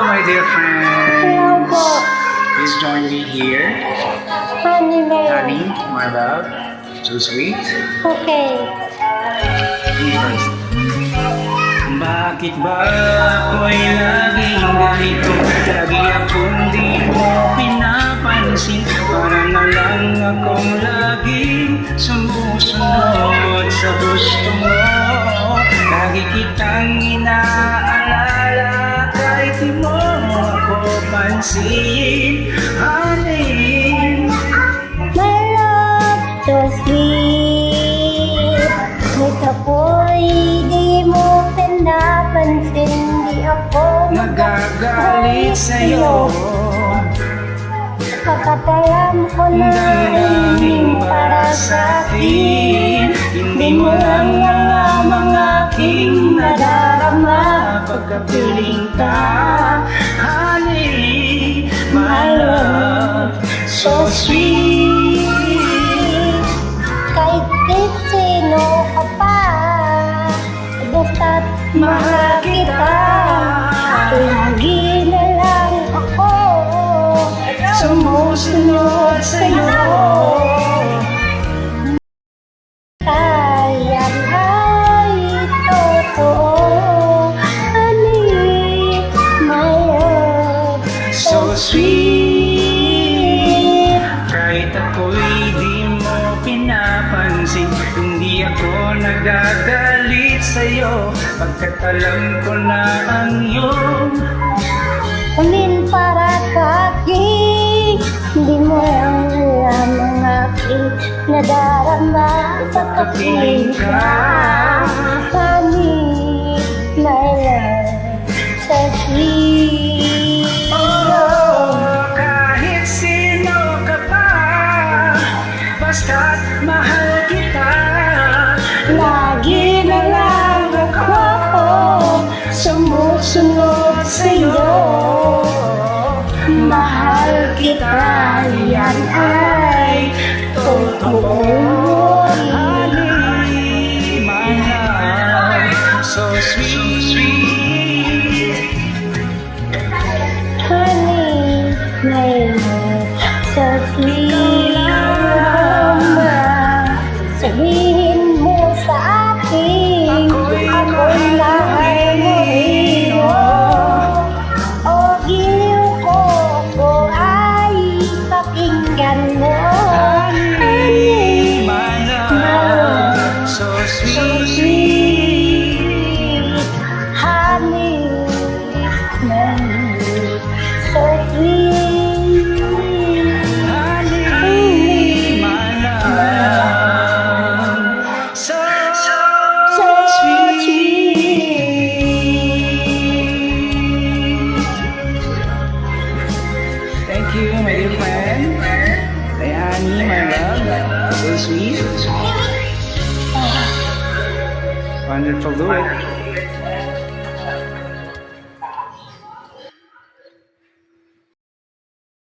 my dear friends. Hello po. Please join me here. Honey, Honey, my love. So sweet. Okay. First. Bakit ba ako'y laging ganito? Lagi akong di mo pinapansin. Para na lang akong laging sumusunod sa gusto mo. Lagi kitang inaalala kahit di mo ako pansin. Honey, My love, so sweet. Kahit ako'y di mo pinapansin, di ako nagagalit sa'yo. Kakatayan ko na Damdamin para sa'kin. Hindi mo lang ang mga aking nadarama. Pagkapiling ka, honey, my love, so sweet. kahit sino ka pa, basta't mahal kita. Lagi na lang ako Sumusunod sa'yo. Yan ay totoo. Honey, my love, So sweet. Kahit ako'y di mo pinapansin, hindi ako nagagalit sa'yo. Pagkat alam ko na ang iyong Umin para kaki, hindi mo lang alam ang aking nadarama. Pagkapiling ka, honey, my love, so sweet. oh, kahit sino ka pa, basta't mahal kita. Lagi na lang ako sumusunod sa'yo. Mahal kita, yan ay totoo. Honey, my love, so sweet. Honey, my love, so sweet. Sabihin mo sa akin, ako'y mahal mo rin. O giliw ko ay pakinggan mo. Honey, my love, so sweet. Honey, my love, so sweet. Honey, my love, so sweet. Thank you, my dear friend. Hey, honey, my love, so sweet. Wonderful duet.